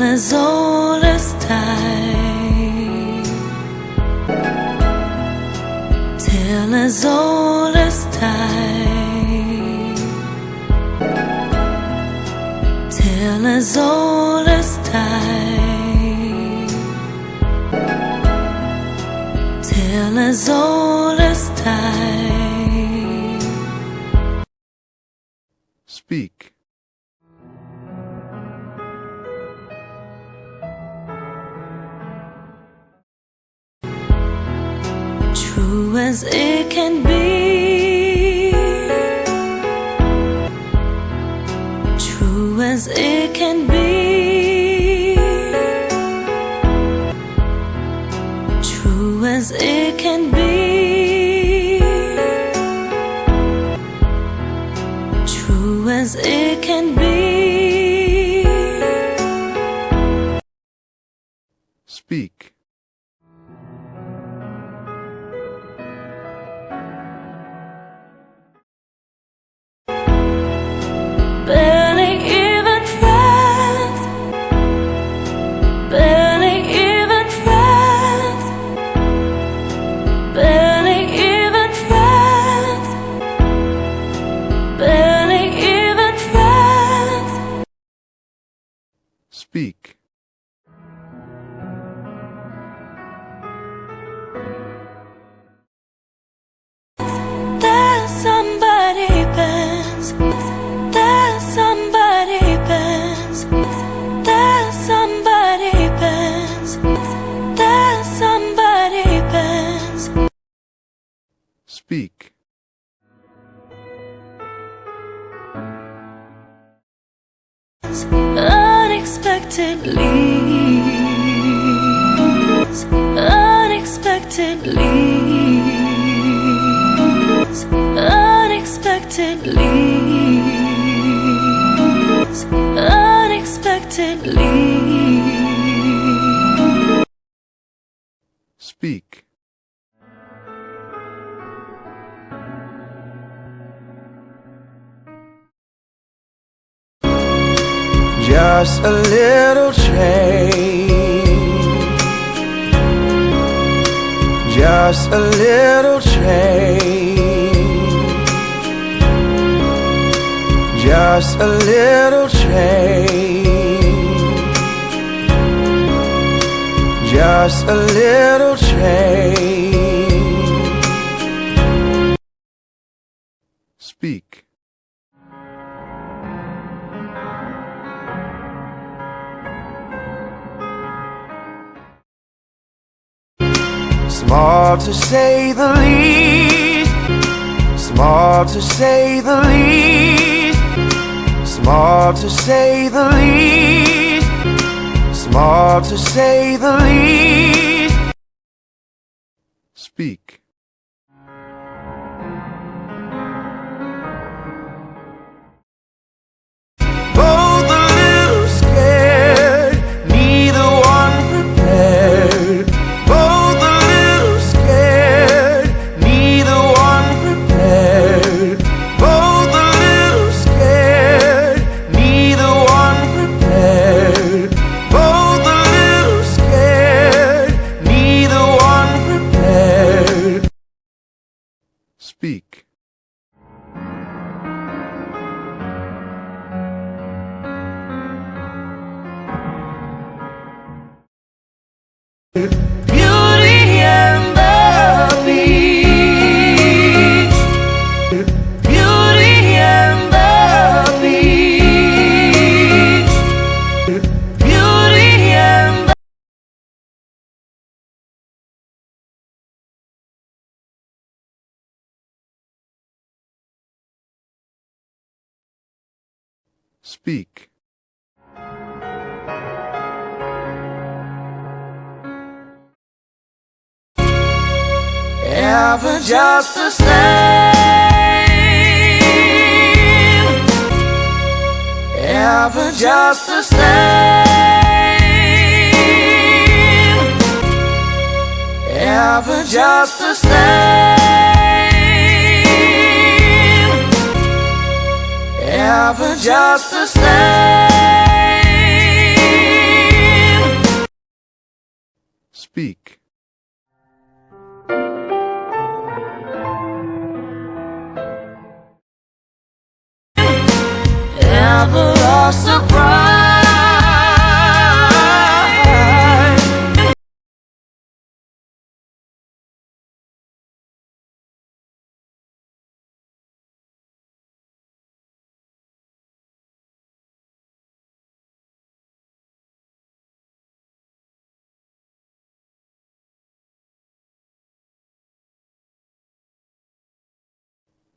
as old as time, tale as old as time, tale as old as time, tale as old as time. Speak. True as it can be, true as it can be, true as it can be, true as it can be. Speak. Barely even friends, barely even friends, barely even friends, barely even friends. Speak. There's somebody bends, there's somebody bends, there's somebody bends, there's somebody bends. Speak. Unexpectedly, unexpectedly, unexpectedly, unexpectedly. Speak. Just a little change, just a little change, just a little change, just a little change. Speak. Small to say the least, small to say the least, small to say the least, small to say the least. Speak. Both a little scared, neither one prepared. Both a little scared, neither one prepared. Both a little scared, neither one prepared. Both a little scared, neither one prepared. Speak. Beauty and the Beast, Beauty and the Beast, Beauty and the Speak. Ever just the same, ever just the same, ever just the same, ever just the same. speak, ever a surprise.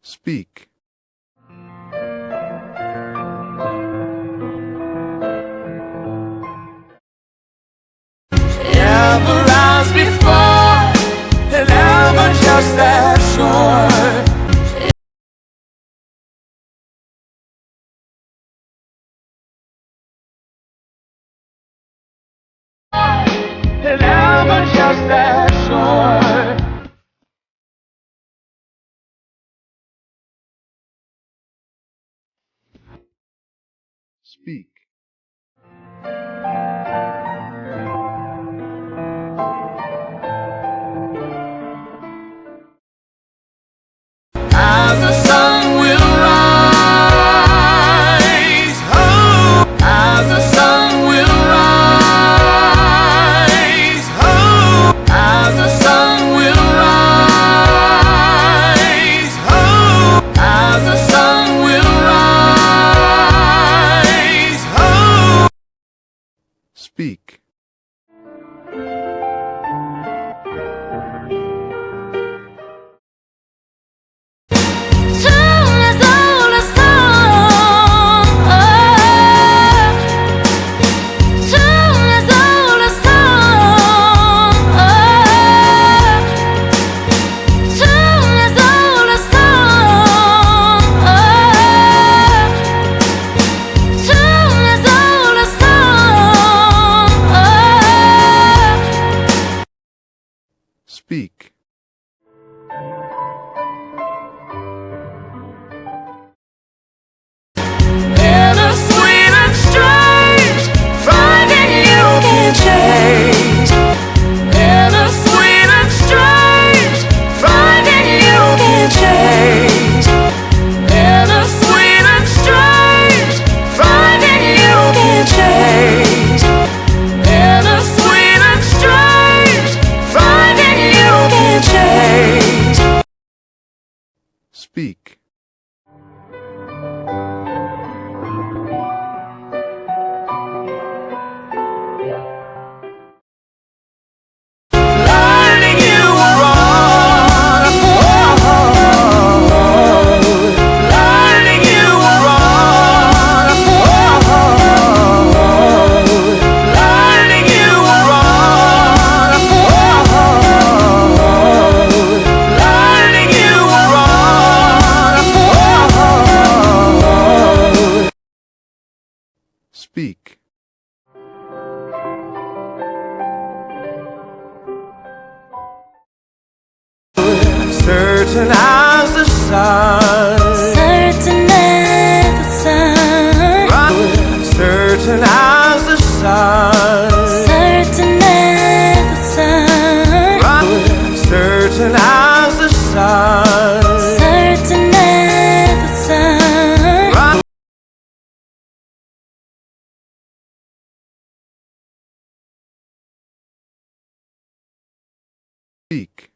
speak, Ever as before, and ever just as sure. And ever just as sure. speak, As the sun will rise, oh, as the sun will rise, oh, as the sun will rise, oh, as the sun will rise, oh. speak, Tune as old as song, tune as old as song, tune as old as song, tune as old as song. speak, Bittersweet and strange, finding you can change. Bittersweet and strange, finding you can change. Bittersweet and strange, finding you can change. Bittersweet and strange, finding you can change. speak, Learning you were wrong. Learning you were wrong. Learning you were wrong. Learning you were wrong. speak, Certain as the sun, certain as the sun, certain as the sun, certain as the sun, certain as the sun, certain as the sun. speak,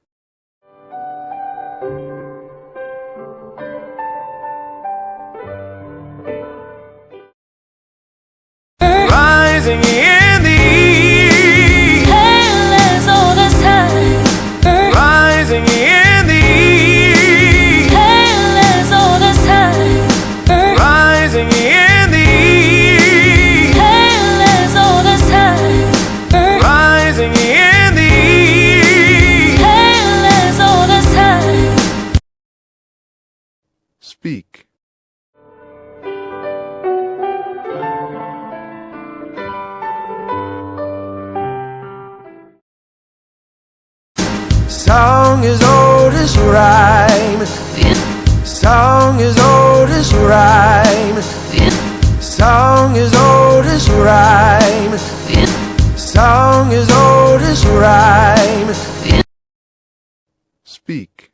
Rising in the east, tailors all the time. Rising in the east, tailors all the time. Rising in the east, tailors all the time. Rising in the east, tailors all the time. speak, Song as old as rhyme. Song as old as rhyme. Song as old as rhyme. Song as old old as rhyme. speak,